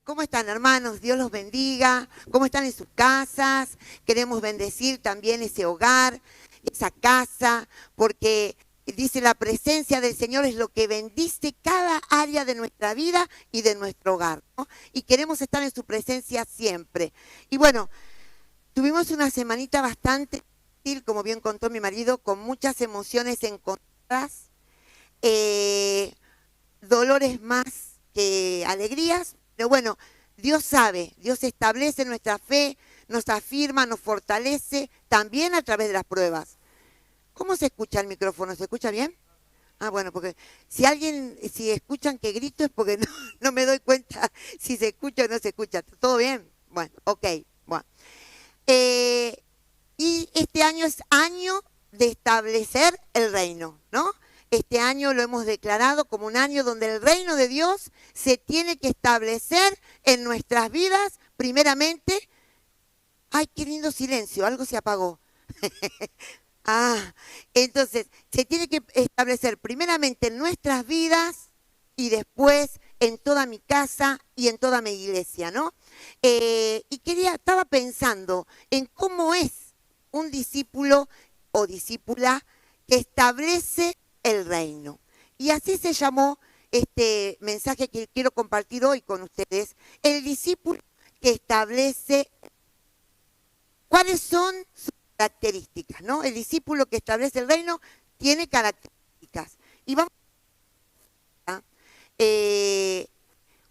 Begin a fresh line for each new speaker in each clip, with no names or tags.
¿Cómo están, hermanos? Dios los bendiga. ¿Cómo están en sus casas? Queremos bendecir también ese hogar, esa casa, porque dice la presencia del Señor es lo que bendice cada área de nuestra vida y de nuestro hogar, ¿no? Y queremos estar en su presencia siempre. Y bueno, tuvimos una semanita bastante difícil, como bien contó mi marido, con muchas emociones encontradas, dolores más que alegrías, pero bueno, Dios sabe, Dios establece nuestra fe, nos afirma, nos fortalece, también a través de las pruebas. ¿Cómo se escucha el micrófono? ¿Se escucha bien? Ah, bueno, porque si escuchan que grito es porque no me doy cuenta si se escucha o no se escucha. ¿Todo bien? Bueno, ok, bueno. Y este año es año de establecer el reino, ¿no? Este año lo hemos declarado como un año donde el reino de Dios se tiene que establecer en nuestras vidas, primeramente. Ay, qué lindo silencio, algo se apagó. Entonces, se tiene que establecer primeramente en nuestras vidas y después en toda mi casa y en toda mi iglesia, ¿no? Estaba pensando en cómo es un discípulo o discípula que establece el reino. Y así se llamó este mensaje que quiero compartir hoy con ustedes, el discípulo que establece. ¿Cuáles son sus características, no? El discípulo que establece el reino tiene características. Y vamos a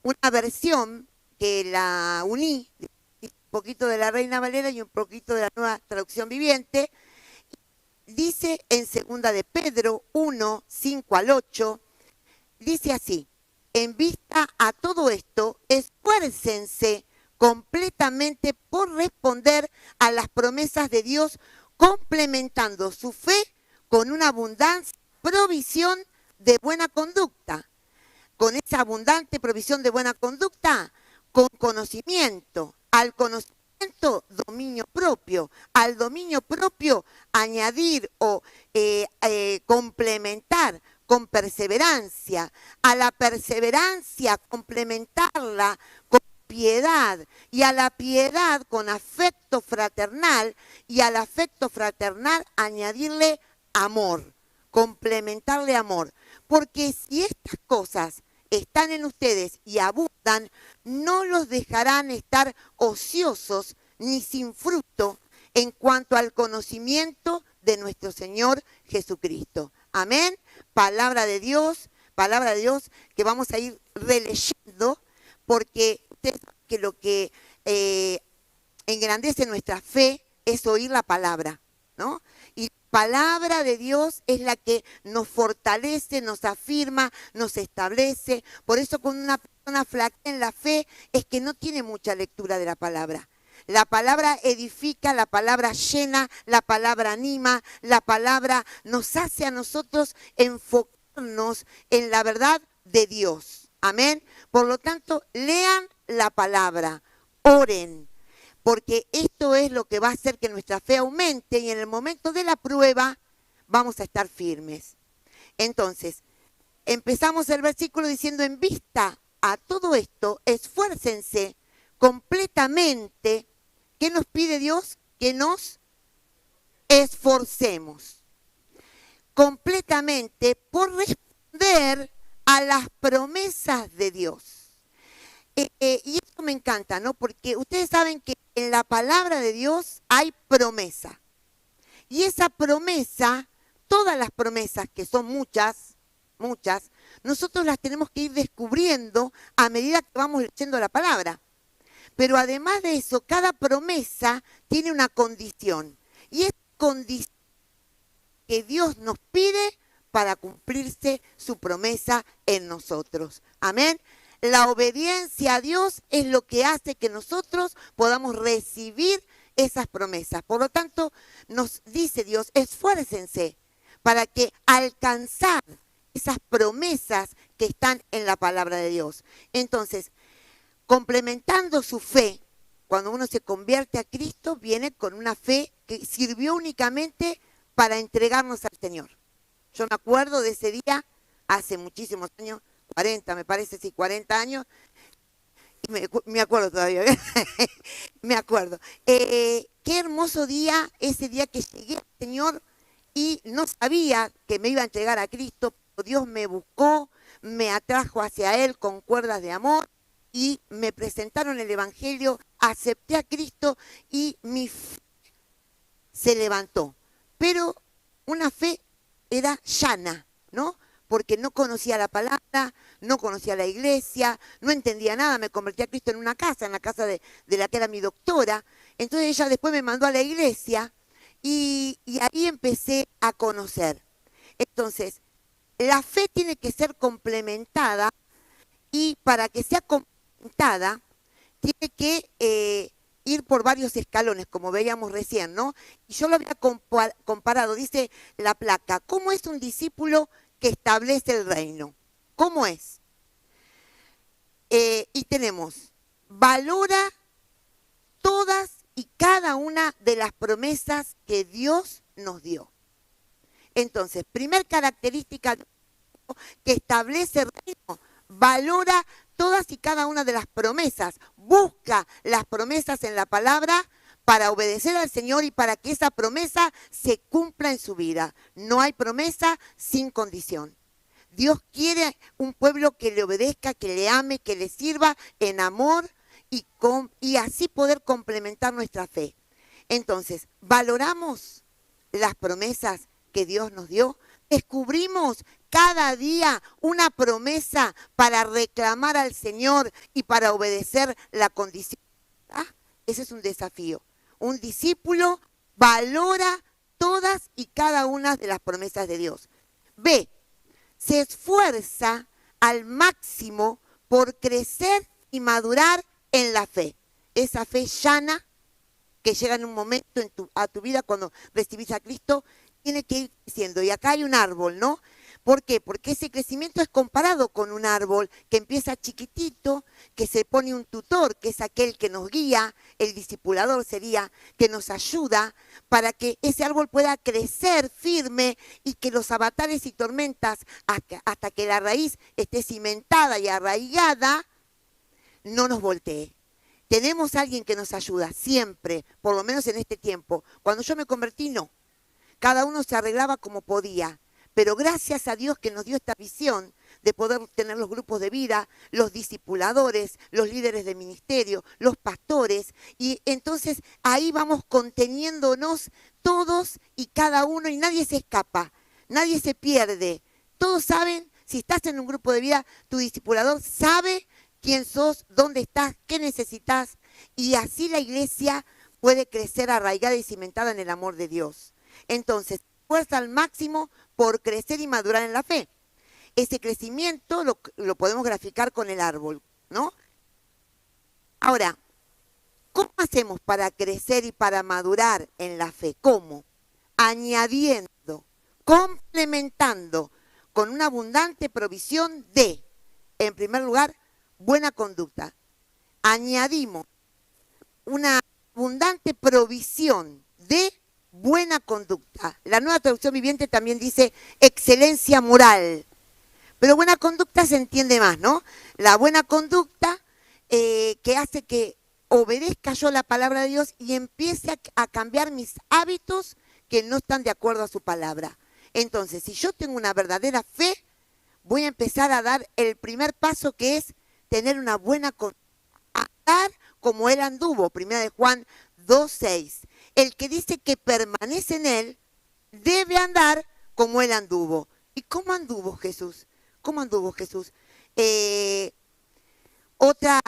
una versión que la uní, un poquito de la Reina Valera y un poquito de la Nueva Traducción Viviente. Dice en 2 de Pedro 1, 5 al 8, dice así: en vista a todo esto, esfuércense completamente por responder a las promesas de Dios, complementando su fe con una abundante provisión de buena conducta. Con esa abundante provisión de buena conducta, con conocimiento. Al conocimiento, dominio propio. Al dominio propio, añadir o complementar con perseverancia. A la perseverancia, complementarla con piedad, y a la piedad con afecto fraternal, y al afecto fraternal añadirle amor, complementarle amor. Porque si estas cosas están en ustedes y abundan, no los dejarán estar ociosos ni sin fruto en cuanto al conocimiento de nuestro Señor Jesucristo. Amén. Palabra de Dios que vamos a ir releyendo, porque que lo que engrandece nuestra fe es oír la palabra, ¿no? Y la palabra de Dios es la que nos fortalece, nos afirma, nos establece. Por eso con una persona flaca en la fe es que no tiene mucha lectura de la palabra. La palabra edifica, la palabra llena, la palabra anima, la palabra nos hace a nosotros enfocarnos en la verdad de Dios. Amén. Por lo tanto, lean la palabra, oren, porque esto es lo que va a hacer que nuestra fe aumente y en el momento de la prueba vamos a estar firmes. Entonces, empezamos el versículo diciendo: en vista a todo esto, esfuércense completamente. ¿Qué nos pide Dios? Que nos esforcemos completamente por responder a las promesas de Dios. Y esto me encanta, ¿no? Porque ustedes saben que en la palabra de Dios hay promesa. Y esa promesa, todas las promesas, que son muchas, nosotros las tenemos que ir descubriendo a medida que vamos leyendo la palabra. Pero además de eso, cada promesa tiene una condición. Y es condición que Dios nos pide para cumplirse su promesa en nosotros. Amén. La obediencia a Dios es lo que hace que nosotros podamos recibir esas promesas. Por lo tanto, nos dice Dios: esfuércense para que alcanzar esas promesas que están en la palabra de Dios. Entonces, complementando su fe, cuando uno se convierte a Cristo, viene con una fe que sirvió únicamente para entregarnos al Señor. Yo me acuerdo de ese día, hace muchísimos años, 40 me parece, sí, 40 años, Y me acuerdo todavía, me acuerdo. Qué hermoso día, ese día que llegué al Señor y no sabía que me iba a entregar a Cristo, pero Dios me buscó, me atrajo hacia Él con cuerdas de amor y me presentaron el Evangelio, acepté a Cristo y mi fe se levantó. Pero una fe era llana, ¿no? Porque no conocía la palabra, no conocía la iglesia, no entendía nada, me convertí a Cristo en la casa de la que era mi doctora. Entonces ella después me mandó a la iglesia y ahí empecé a conocer. Entonces, la fe tiene que ser complementada y para que sea complementada, tiene que ir por varios escalones, como veíamos recién, ¿no? Y yo lo había comparado, dice la placa, ¿cómo es un discípulo que establece el reino? ¿Cómo es? Y tenemos, valora todas y cada una de las promesas que Dios nos dio. Entonces, primer característica que establece el reino, valora todas y cada una de las promesas, busca las promesas en la palabra para obedecer al Señor y para que esa promesa se cumpla en su vida. No hay promesa sin condición. Dios quiere un pueblo que le obedezca, que le ame, que le sirva en amor y así poder complementar nuestra fe. Entonces, valoramos las promesas que Dios nos dio, descubrimos cada día una promesa para reclamar al Señor y para obedecer la condición. Ese es un desafío. Un discípulo valora todas y cada una de las promesas de Dios. B, se esfuerza al máximo por crecer y madurar en la fe. Esa fe llana que llega en un momento a tu vida cuando recibís a Cristo, tiene que ir creciendo. Y acá hay un árbol, ¿no? ¿Por qué? Porque ese crecimiento es comparado con un árbol que empieza chiquitito, que se pone un tutor, que es aquel que nos guía, el discipulador sería, que nos ayuda para que ese árbol pueda crecer firme y que los avatares y tormentas, hasta que la raíz esté cimentada y arraigada, no nos voltee. Tenemos a alguien que nos ayuda siempre, por lo menos en este tiempo. Cuando yo me convertí, no. Cada uno se arreglaba como podía. Pero gracias a Dios que nos dio esta visión de poder tener los grupos de vida, los discipuladores, los líderes de ministerio, los pastores. Y entonces ahí vamos conteniéndonos todos y cada uno y nadie se escapa, nadie se pierde. Todos saben, si estás en un grupo de vida, tu discipulador sabe quién sos, dónde estás, qué necesitas. Y así la iglesia puede crecer arraigada y cimentada en el amor de Dios. Entonces, fuerza al máximo por crecer y madurar en la fe. Ese crecimiento lo podemos graficar con el árbol, ¿no? Ahora, ¿cómo hacemos para crecer y para madurar en la fe? ¿Cómo? Añadiendo, complementando con una abundante provisión de, en primer lugar, buena conducta. Añadimos una abundante provisión de buena conducta. La Nueva Traducción Viviente también dice excelencia moral. Pero buena conducta se entiende más, ¿no? La buena conducta que hace que obedezca yo la palabra de Dios y empiece a cambiar mis hábitos que no están de acuerdo a su palabra. Entonces, si yo tengo una verdadera fe, voy a empezar a dar el primer paso, que es tener una buena conducta. Andar como él anduvo, 1 Juan 2:6. El que dice que permanece en él, debe andar como él anduvo. ¿Y cómo anduvo Jesús? ¿Cómo anduvo Jesús? Otra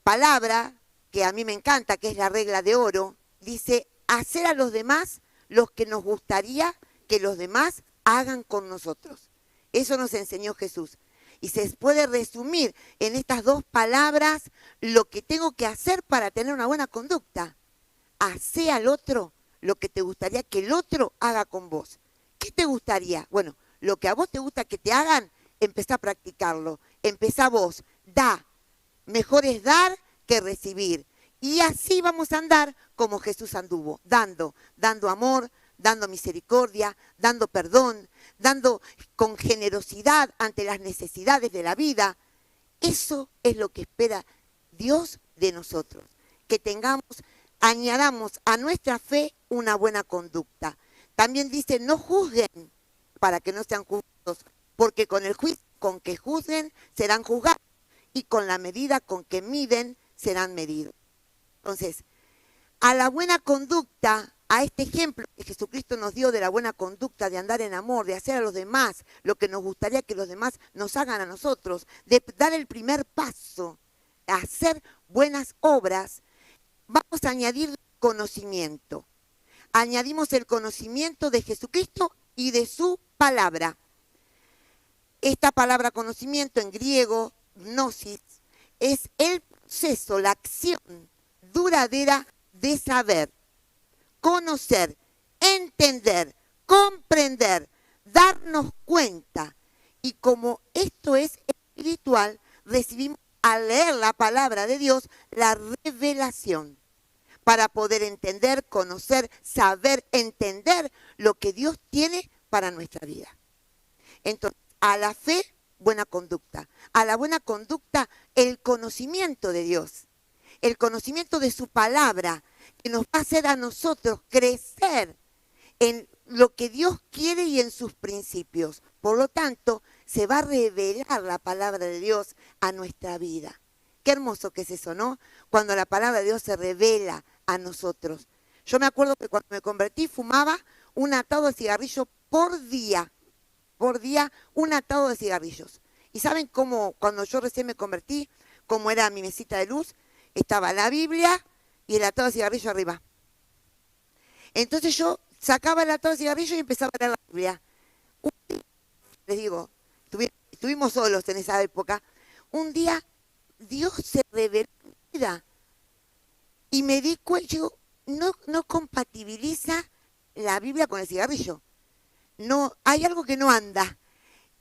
palabra que a mí me encanta, que es la regla de oro, dice, hacer a los demás lo que nos gustaría que los demás hagan con nosotros. Eso nos enseñó Jesús. Y se puede resumir en estas dos palabras lo que tengo que hacer para tener una buena conducta. Hacé al otro lo que te gustaría que el otro haga con vos. ¿Qué te gustaría? Bueno, lo que a vos te gusta que te hagan, empezá a practicarlo. Empezá vos, da. Mejor es dar que recibir. Y así vamos a andar como Jesús anduvo, dando amor, dando misericordia, dando perdón, dando con generosidad ante las necesidades de la vida. Eso es lo que espera Dios de nosotros, que añadamos a nuestra fe una buena conducta. También dice, no juzguen para que no sean juzgados, porque con el juicio con que juzguen serán juzgados y con la medida con que miden serán medidos. Entonces, a la buena conducta, a este ejemplo que Jesucristo nos dio de la buena conducta, de andar en amor, de hacer a los demás lo que nos gustaría que los demás nos hagan a nosotros, de dar el primer paso, a hacer buenas obras, vamos a añadir conocimiento. Añadimos el conocimiento de Jesucristo y de su palabra. Esta palabra conocimiento en griego, gnosis, es el proceso, la acción duradera de saber, conocer, entender, comprender, darnos cuenta. Y como esto es espiritual, recibimos al leer la palabra de Dios la revelación para poder entender, conocer, saber, entender lo que Dios tiene para nuestra vida. Entonces, a la fe, buena conducta. A la buena conducta, el conocimiento de Dios. El conocimiento de su palabra, que nos va a hacer a nosotros crecer en lo que Dios quiere y en sus principios. Por lo tanto, se va a revelar la palabra de Dios a nuestra vida. Qué hermoso que es eso, ¿no? Cuando la palabra de Dios se revela a nosotros. Yo me acuerdo que cuando me convertí fumaba un atado de cigarrillos por día, un atado de cigarrillos. ¿Y saben cómo, cuando yo recién me convertí, cómo era mi mesita de luz? Estaba la Biblia y el atado de cigarrillo arriba. Entonces yo sacaba el atado de cigarrillo y empezaba a leer la Biblia. Un día, les digo, estuvimos solos en esa época, un día Dios se reveló en mi vida y me di cuenta, yo, no compatibiliza la Biblia con el cigarrillo. No, hay algo que no anda.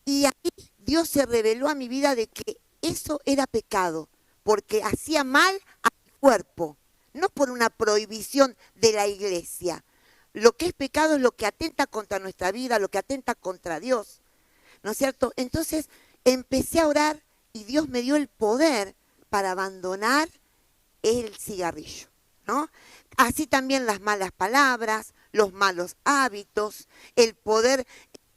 Y ahí Dios se reveló a mi vida de que eso era pecado, porque hacía mal a mi cuerpo, no por una prohibición de la iglesia. Lo que es pecado es lo que atenta contra nuestra vida, lo que atenta contra Dios, ¿no es cierto? Entonces empecé a orar y Dios me dio el poder para abandonar el cigarrillo, ¿no? Así también las malas palabras, los malos hábitos, el poder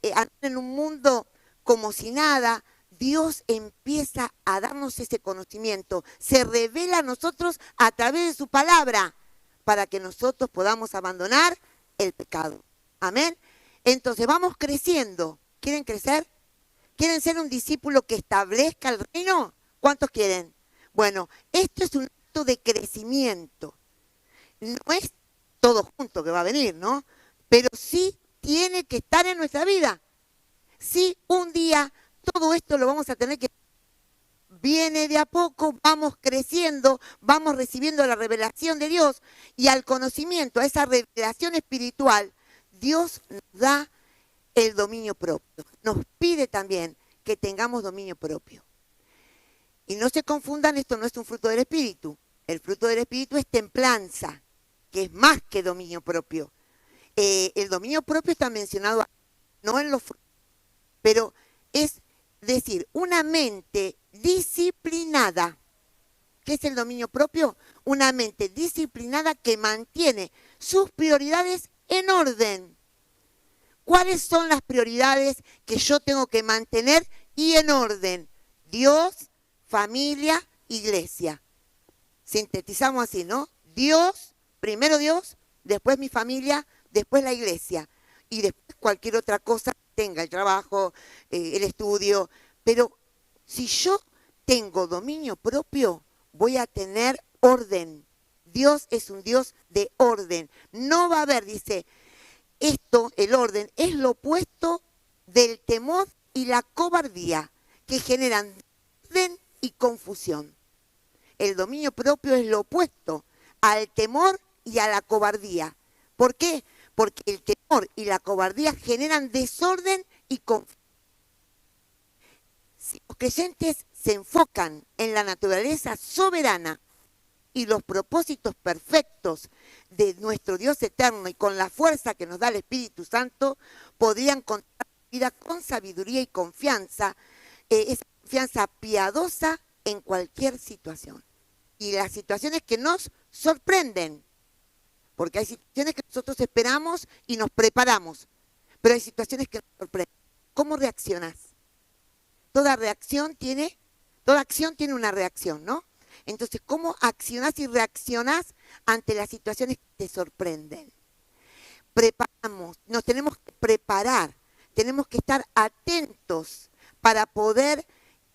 andar en un mundo como si nada. Dios empieza a darnos ese conocimiento, se revela a nosotros a través de su palabra para que nosotros podamos abandonar el pecado. Amén. Entonces vamos creciendo. ¿Quieren crecer? ¿Quieren ser un discípulo que establezca el reino? ¿Cuántos quieren? Bueno, esto es un acto de crecimiento. No es todo junto que va a venir, ¿no? Pero sí tiene que estar en nuestra vida. Sí, un día todo esto lo vamos a tener que... Viene de a poco, vamos creciendo, vamos recibiendo la revelación de Dios y al conocimiento, a esa revelación espiritual, Dios nos da el dominio propio. Nos pide también que tengamos dominio propio. Y no se confundan, esto no es un fruto del Espíritu. El fruto del Espíritu es templanza, que es más que dominio propio. El dominio propio está mencionado, no en los frutos, pero es decir, una mente disciplinada. ¿Qué es el dominio propio? Una mente disciplinada que mantiene sus prioridades en orden. ¿Cuáles son las prioridades que yo tengo que mantener y en orden? Dios, familia, iglesia. Sintetizamos así, ¿no? Dios, primero Dios, después mi familia, después la iglesia. Y después cualquier otra cosa, tenga el trabajo, el estudio. Pero si yo tengo dominio propio, voy a tener orden. Dios es un Dios de orden. No va a haber, dice, esto, el orden, es lo opuesto del temor y la cobardía, que generan orden y confusión. El dominio propio es lo opuesto al temor y a la cobardía. ¿Por qué? Porque el temor y la cobardía generan desorden y confusión. Si los creyentes se enfocan en la naturaleza soberana y los propósitos perfectos de nuestro Dios eterno y con la fuerza que nos da el Espíritu Santo, podrían contar la vida con sabiduría y confianza, esa confianza piadosa en cualquier situación. Y las situaciones que nos sorprenden, porque hay situaciones que nosotros esperamos y nos preparamos, pero hay situaciones que nos sorprenden. ¿Cómo reaccionas? Toda acción tiene una reacción, ¿no? Entonces, ¿cómo accionás y reaccionás ante las situaciones que te sorprenden? Nos tenemos que preparar, tenemos que estar atentos para poder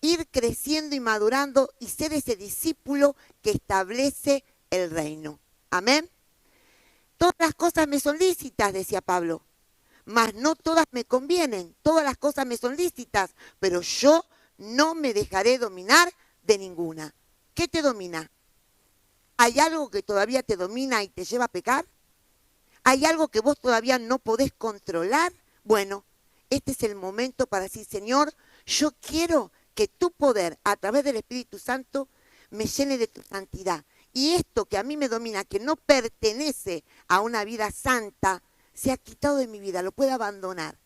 ir creciendo y madurando y ser ese discípulo que establece el reino. Amén. Todas las cosas me son lícitas, decía Pablo, mas no todas me convienen. Todas las cosas me son lícitas, pero yo no me dejaré dominar de ninguna. ¿Qué te domina? ¿Hay algo que todavía te domina y te lleva a pecar? ¿Hay algo que vos todavía no podés controlar? Bueno, este es el momento para decir, Señor, yo quiero que tu poder, a través del Espíritu Santo, me llene de tu santidad. Y esto que a mí me domina, que no pertenece a una vida santa, se ha quitado de mi vida, lo puedo abandonar.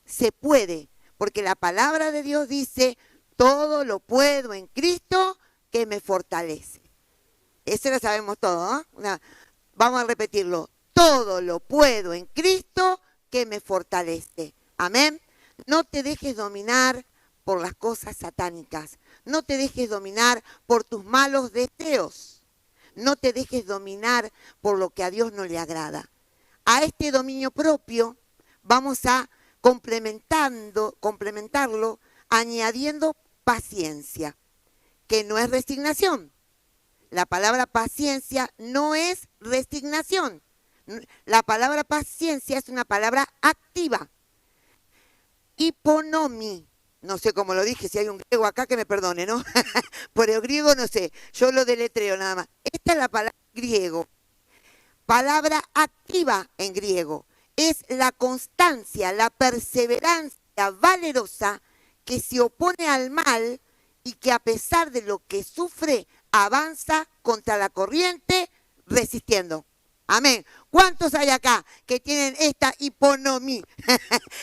Se puede, porque la palabra de Dios dice, todo lo puedo en Cristo que me fortalece. Eso lo sabemos todo, ¿no? Vamos a repetirlo. Todo lo puedo en Cristo que me fortalece. Amén. No te dejes dominar por las cosas satánicas. No te dejes dominar por tus malos deseos. No te dejes dominar por lo que a Dios no le agrada. A este dominio propio vamos a complementarlo añadiendo paciencia, que no es resignación. La palabra paciencia no es resignación. La palabra paciencia es una palabra activa. Hiponomi. No sé cómo lo dije, si hay un griego acá que me perdone, ¿no? Por el griego no sé, yo lo deletreo nada más. Esta es la palabra griego. Palabra activa en griego. Es la constancia, la perseverancia valerosa que se opone al mal y que a pesar de lo que sufre, avanza contra la corriente resistiendo. Amén. ¿Cuántos hay acá que tienen esta hiponomía?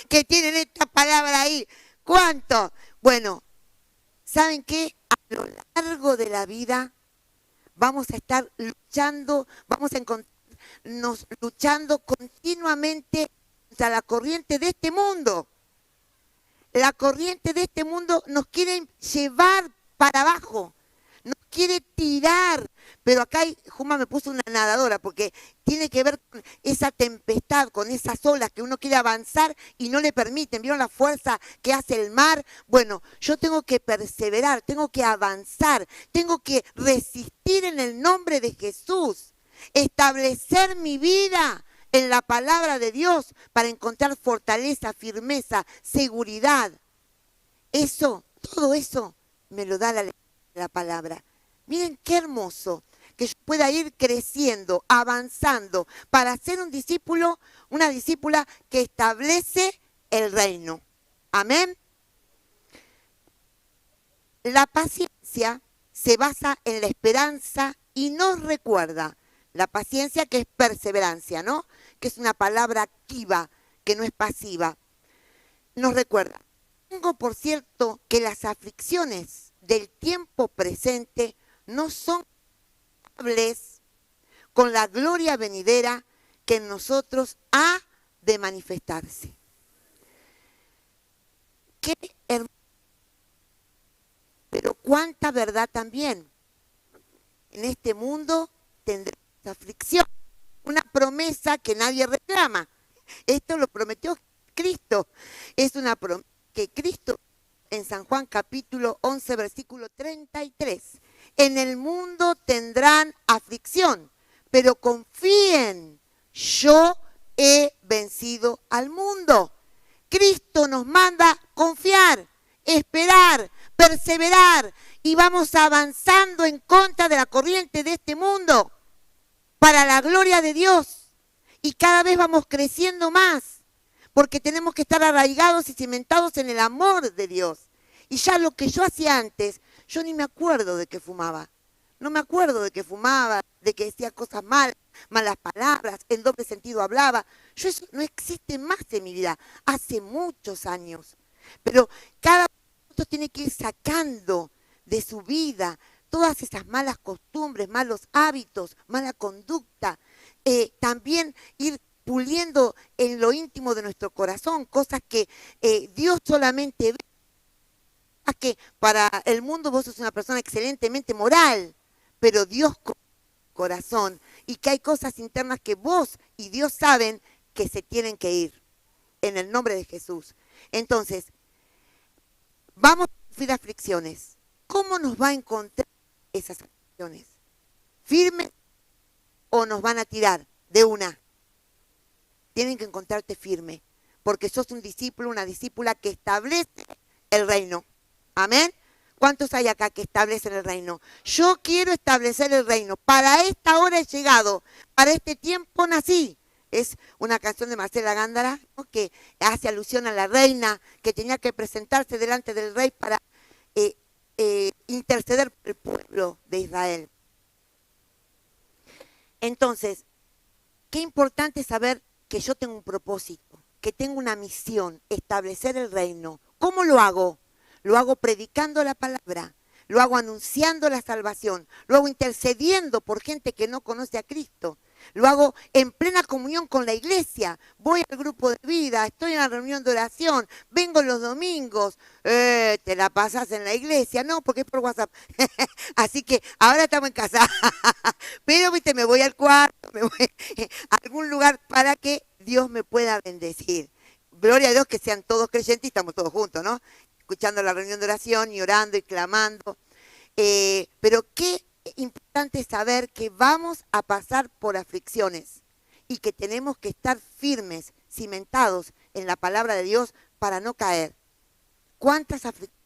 Que tienen esta palabra ahí. ¿Cuántos? Bueno, ¿saben qué? A lo largo de la vida vamos a estar luchando, vamos a encontrarnos luchando continuamente contra la corriente de este mundo. La corriente de este mundo nos quiere llevar para abajo, nos quiere tirar. Pero acá Juma me puso una nadadora porque tiene que ver con esa tempestad, con esas olas que uno quiere avanzar y no le permiten. ¿Vieron la fuerza que hace el mar? Bueno, yo tengo que perseverar, tengo que avanzar, tengo que resistir en el nombre de Jesús, establecer mi vida en la palabra de Dios para encontrar fortaleza, firmeza, seguridad. Todo eso me lo da la palabra. Miren qué hermoso que yo pueda ir creciendo, avanzando, para ser un discípulo, una discípula que establece el reino. Amén. La paciencia se basa en la esperanza y nos recuerda la paciencia, que es perseverancia, ¿no? Que es una palabra activa, que no es pasiva. Nos recuerda. Tengo por cierto que las aflicciones del tiempo presente no son comparables con la gloria venidera que en nosotros ha de manifestarse. Qué hermoso. Pero cuánta verdad también. En este mundo tendremos aflicción. Una promesa que nadie reclama. Esto lo prometió Cristo. Es una promesa que Cristo en San Juan capítulo 11 versículo 33. En el mundo tendrán aflicción, pero confíen, yo he vencido al mundo. Cristo nos manda confiar, esperar, perseverar y vamos avanzando en contra de la corriente de este mundo para la gloria de Dios. Y cada vez vamos creciendo más porque tenemos que estar arraigados y cimentados en el amor de Dios. Y ya lo que yo hacía antes, yo ni me acuerdo de que fumaba. No me acuerdo de que fumaba, de que decía cosas malas palabras, en doble sentido hablaba. Eso no existe más en mi vida, hace muchos años. Pero cada uno tiene que ir sacando de su vida, todas esas malas costumbres, malos hábitos, mala conducta. También ir puliendo en lo íntimo de nuestro corazón, cosas que Dios solamente ve. Que para el mundo vos sos una persona excelentemente moral, pero Dios corazón, y que hay cosas internas que vos y Dios saben que se tienen que ir, en el nombre de Jesús. Entonces, vamos a sufrir aflicciones. ¿Cómo nos va a encontrar esas aflicciones? ¿Firmes o nos van a tirar de una? Tienen que encontrarte firme, porque sos un discípulo, una discípula que establece el reino. Amén. ¿Cuántos hay acá que establecen el reino? Yo quiero establecer el reino. Para esta hora he llegado. Para este tiempo nací. Es una canción de Marcela Gándara, ¿no?, que hace alusión a la reina que tenía que presentarse delante del rey para interceder por el pueblo de Israel. Entonces, qué importante saber que yo tengo un propósito, que tengo una misión, establecer el reino. ¿Cómo lo hago? Lo hago predicando la palabra, lo hago anunciando la salvación, lo hago intercediendo por gente que no conoce a Cristo, lo hago en plena comunión con la iglesia, voy al grupo de vida, estoy en la reunión de oración, vengo los domingos, te la pasas en la iglesia, no, porque es por WhatsApp, así que ahora estamos en casa, pero viste, me voy al cuarto, me voy a algún lugar para que Dios me pueda bendecir. Gloria a Dios que sean todos creyentes y estamos todos juntos, ¿no? Escuchando la reunión de oración y orando y clamando. Pero qué importante saber que vamos a pasar por aflicciones y que tenemos que estar firmes, cimentados en la palabra de Dios para no caer. ¿Cuántas aflicciones?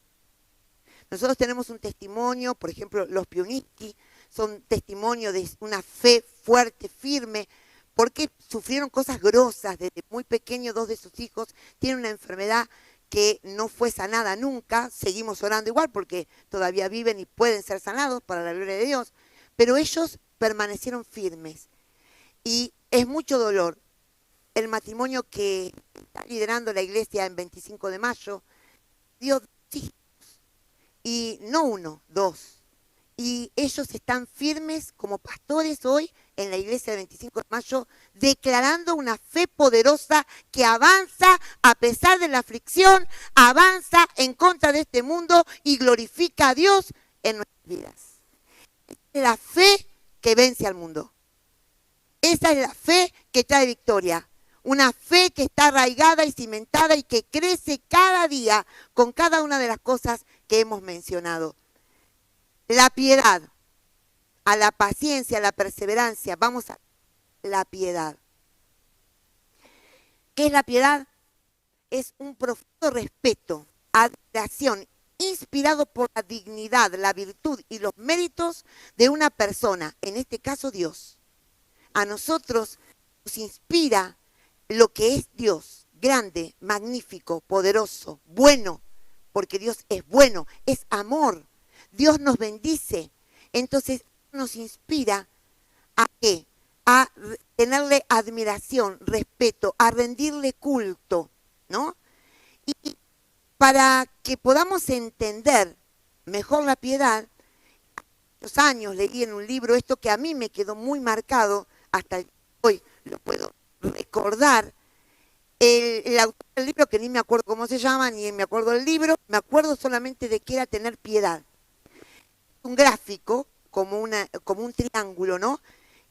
Nosotros tenemos un testimonio, por ejemplo, los Piuniski son testimonio de una fe fuerte, firme, porque sufrieron cosas grosas desde muy pequeños. 2 de sus hijos tienen una enfermedad que no fue sanada nunca. Seguimos orando igual porque todavía viven y pueden ser sanados para la gloria de Dios, pero ellos permanecieron firmes y es mucho dolor. El matrimonio que está liderando la iglesia en 25 de mayo dio 2 hijos, y no 1, 2. Y ellos están firmes como pastores hoy en la iglesia de 25 de mayo, declarando una fe poderosa que avanza a pesar de la aflicción, avanza en contra de este mundo y glorifica a Dios en nuestras vidas. Es la fe que vence al mundo. Esa es la fe que trae victoria. Una fe que está arraigada y cimentada y que crece cada día con cada una de las cosas que hemos mencionado. La piedad, a la paciencia, a la perseverancia, vamos a la piedad. ¿Qué es la piedad? Es un profundo respeto, admiración, inspirado por la dignidad, la virtud y los méritos de una persona, en este caso Dios. A nosotros nos inspira lo que es Dios, grande, magnífico, poderoso, bueno, porque Dios es bueno, es amor. Dios nos bendice, entonces nos inspira ¿a qué? A tenerle admiración, respeto, a rendirle culto, ¿no? Y para que podamos entender mejor la piedad, hace años leí en un libro esto que a mí me quedó muy marcado, hasta hoy lo puedo recordar. El autor del libro, que ni me acuerdo cómo se llama, ni me acuerdo del libro, me acuerdo solamente de que era tener piedad. Un gráfico como un triángulo, ¿no?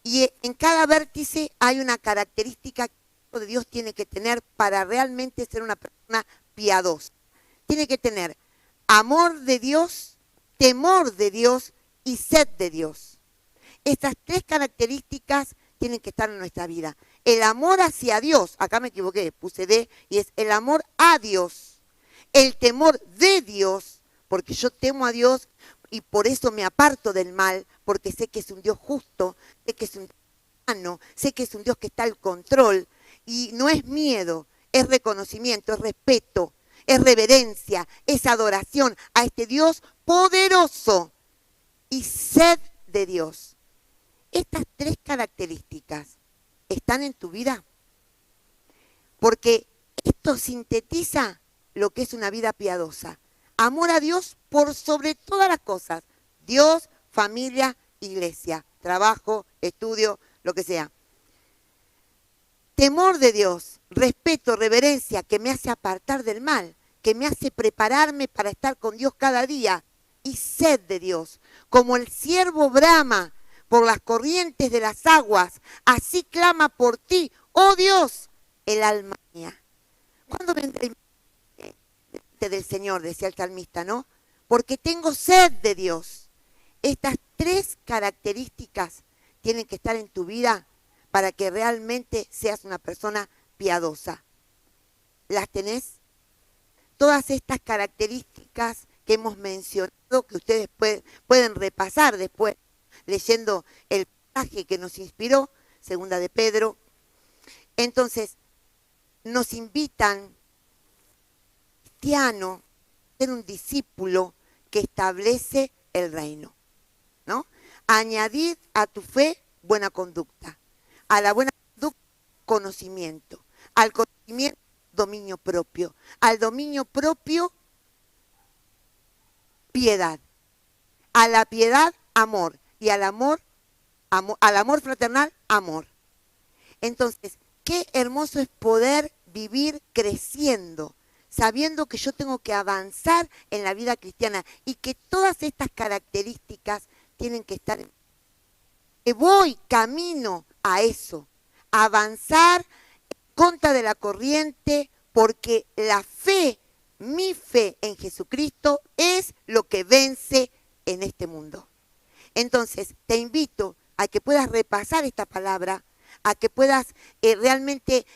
Y en cada vértice hay una característica que el Hijo de Dios tiene que tener para realmente ser una persona piadosa. Tiene que tener amor de Dios, temor de Dios y sed de Dios. Estas 3 características tienen que estar en nuestra vida. El amor hacia Dios, acá me equivoqué, puse de, y es el amor a Dios. El temor de Dios, porque yo temo a Dios y por eso me aparto del mal, porque sé que es un Dios justo, sé que es un Dios sano, sé que es un Dios que está al control, y no es miedo, es reconocimiento, es respeto, es reverencia, es adoración a este Dios poderoso y sed de Dios. Estas 3 características están en tu vida, porque esto sintetiza lo que es una vida piadosa. Amor a Dios por sobre todas las cosas. Dios, familia, iglesia, trabajo, estudio, lo que sea. Temor de Dios, respeto, reverencia, que me hace apartar del mal, que me hace prepararme para estar con Dios cada día. Y sed de Dios, como el ciervo brama por las corrientes de las aguas, así clama por ti, oh Dios, el alma mía. ¿Cuándo vendré del Señor? Decía el salmista, ¿no? Porque tengo sed de Dios. Estas tres características tienen que estar en tu vida para que realmente seas una persona piadosa. ¿Las tenés? Todas estas características que hemos mencionado, que ustedes pueden repasar después, leyendo el pasaje que nos inspiró, segunda de Pedro. Entonces, nos invitan, cristiano, a ser un discípulo que establece el reino, ¿no? Añadid a tu fe buena conducta, a la buena conducta conocimiento, al conocimiento dominio propio, al dominio propio piedad, a la piedad amor y al amor fraternal amor. Entonces, qué hermoso es poder vivir creciendo, sabiendo que yo tengo que avanzar en la vida cristiana y que todas estas características tienen que estar. Que voy camino a eso, a avanzar en contra de la corriente, porque la fe, mi fe en Jesucristo es lo que vence en este mundo. Entonces, te invito a que puedas repasar esta palabra, a que puedas realmente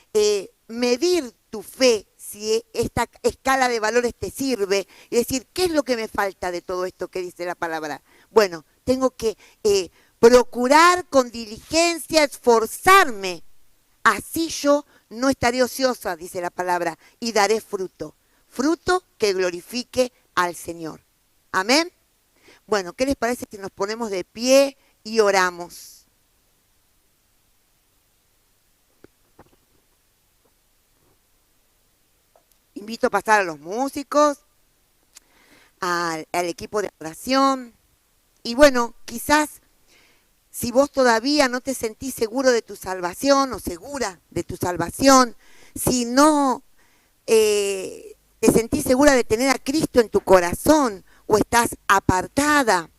medir tu fe, si esta escala de valores te sirve, y decir, ¿qué es lo que me falta de todo esto que dice la palabra? Bueno, tengo que procurar con diligencia, esforzarme, así yo no estaré ociosa, dice la palabra, y daré fruto, fruto que glorifique al Señor. Amén. Bueno, ¿qué les parece si nos ponemos de pie y oramos? Invito a pasar a los músicos, al equipo de oración. Y bueno, quizás si vos todavía no te sentís seguro de tu salvación o segura de tu salvación, si no te sentís segura de tener a Cristo en tu corazón o estás apartado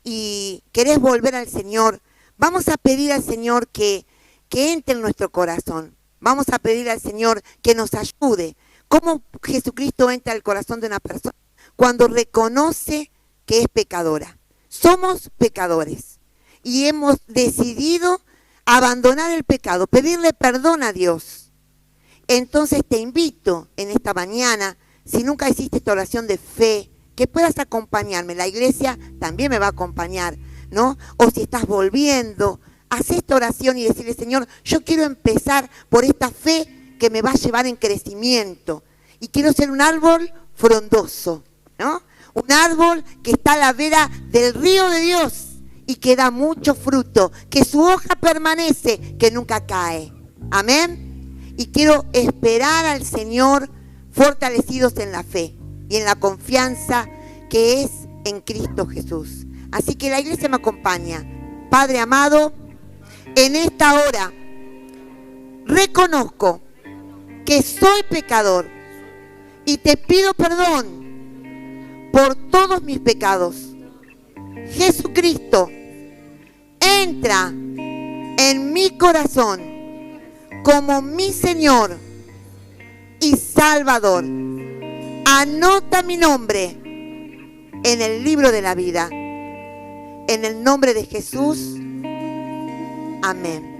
y querés volver al Señor, vamos a pedir al Señor que entre en nuestro corazón. Vamos a pedir al Señor que nos ayude. ¿Cómo Jesucristo entra al corazón de una persona? Cuando reconoce que es pecadora. Somos pecadores y hemos decidido abandonar el pecado, pedirle perdón a Dios. Entonces te invito en esta mañana, si nunca hiciste esta oración de fe, que puedas acompañarme. La iglesia también me va a acompañar, ¿no? O si estás volviendo, haz esta oración y decirle, Señor, yo quiero empezar por esta fe que me va a llevar en crecimiento. Y quiero ser un árbol frondoso, ¿no? Un árbol que está a la vera del río de Dios y que da mucho fruto, que su hoja permanece, que nunca cae. Amén. Y quiero esperar al Señor fortalecidos en la fe y en la confianza que es en Cristo Jesús. Así que la iglesia me acompaña. Padre amado, en esta hora reconozco que soy pecador y te pido perdón por todos mis pecados. Jesucristo, entra en mi corazón como mi Señor y Salvador. Anota mi nombre en el libro de la vida. En el nombre de Jesús. Amén.